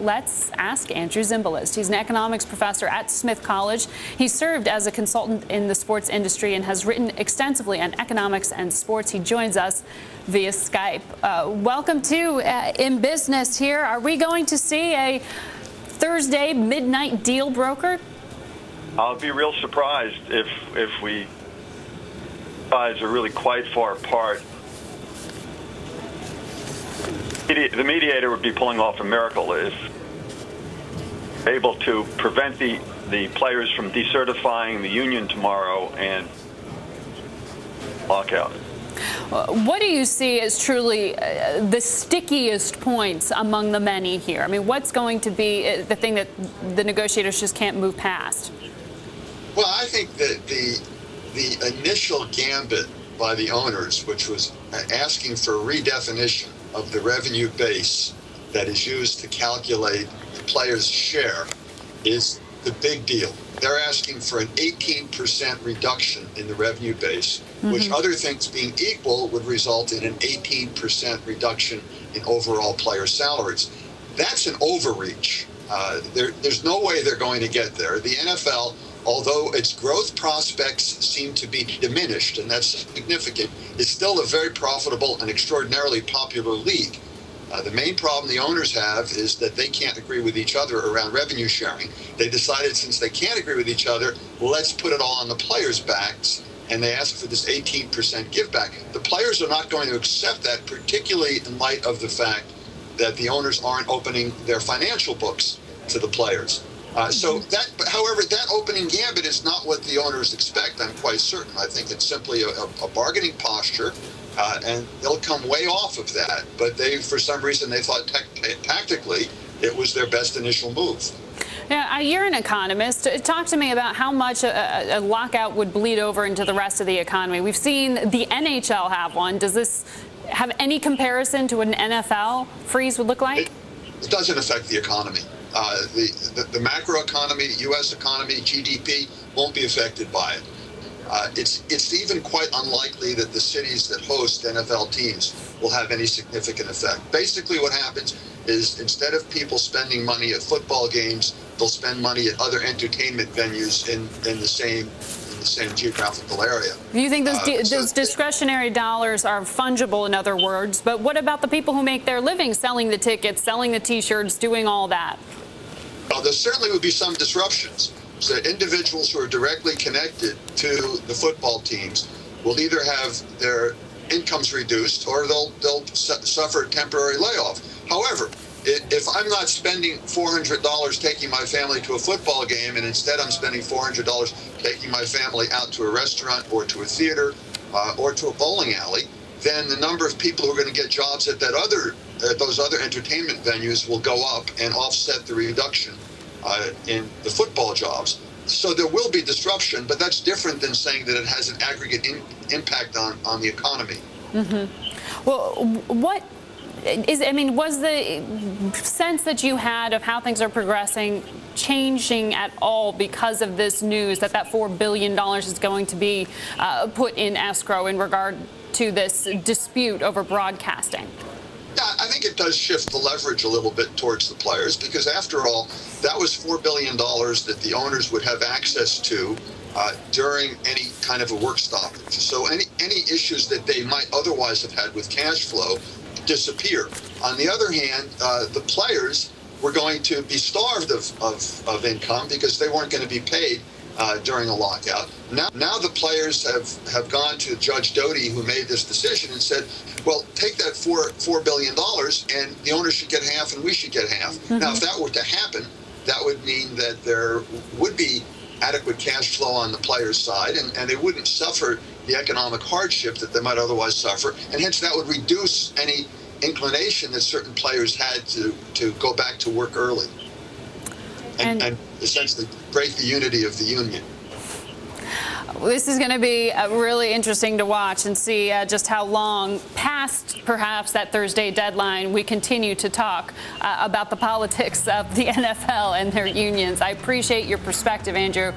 let's ask Andrew Zimbalist. He's an economics professor at Smith College. He served as a consultant in the sports industry and has written extensively on economics and sports. He joins us via Skype. Welcome to InBusiness here. Are we going to see a Thursday midnight deal brokered? I'll be real surprised if we sides are really quite far apart. The mediator would be pulling off a miracle if able to prevent the players from decertifying the union tomorrow and lockout. What do you see as truly the stickiest points among the many here? I mean, what's going to be the thing that the negotiators just can't move past? Well, I think that the initial gambit by the owners, which was asking for a redefinition of the revenue base that is used to calculate the players' share, is the big deal. They're asking for an 18% reduction in the revenue base, which, other things being equal, would result in an 18% reduction in overall player salaries. That's an overreach. There's no way they're going to get there. The NFL, although its growth prospects seem to be diminished, and that's significant, is still a very profitable and extraordinarily popular league. The main problem the owners have is that they can't agree with each other around revenue sharing. They decided, since they can't agree with each other, well, let's put it all on the players' backs, and they asked for this 18% give back. The players are not going to accept that, particularly in light of the fact that the owners aren't opening their financial books to the players. However, that opening gambit is not what the owners expect, I'm quite certain. I think it's simply a bargaining posture, and they'll come way off of that. But for some reason, they thought tactically it was their best initial move. Yeah, you're an economist. Talk to me about how much a lockout would bleed over into the rest of the economy. We've seen the NHL have one. Does this have any comparison to what an NFL freeze would look like? It doesn't affect the economy. The macro economy, U.S. economy, GDP won't be affected by it. It's even quite unlikely that the cities that host NFL teams will have any significant effect. Basically, what happens is, instead of people spending money at football games, they'll spend money at other entertainment venues in the same geographical area. You think those discretionary dollars are fungible, in other words, but what about the people who make their living selling the tickets, selling the T-shirts, doing all that? Well, there certainly would be some disruptions. So individuals who are directly connected to the football teams will either have their incomes reduced or they'll suffer a temporary layoff. However, if I'm not spending $400 taking my family to a football game, and instead I'm spending $400 taking my family out to a restaurant or to a theater or to a bowling alley, then the number of people who are going to get jobs at those other entertainment venues will go up and offset the reduction in the football jobs. So there will be disruption, but that's different than saying that it has an aggregate impact on the economy. Well, was the sense that you had of how things are progressing changing at all because of this news that $4 billion is going to be put in escrow in regard to this dispute over broadcasting? Yeah, I think it does shift the leverage a little bit towards the players, because after all, that was $4 billion that the owners would have access to during any kind of a work stoppage. So any issues that they might otherwise have had with cash flow disappear. On the other hand, the players were going to be starved of income because they weren't going to be paid during a lockout. Now the players have gone to Judge Doty, who made this decision, and said, well, take that $4 billion and the owners should get half and we should get half. Now, if that were to happen, that would mean that there would be adequate cash flow on the players' side, and they wouldn't suffer the economic hardship that they might otherwise suffer, and hence that would reduce any inclination that certain players had to go back to work early and essentially break the unity of the union. This is going to be really interesting to watch and see just how long past perhaps that Thursday deadline we continue to talk about the politics of the NFL and their unions. I appreciate your perspective, Andrew.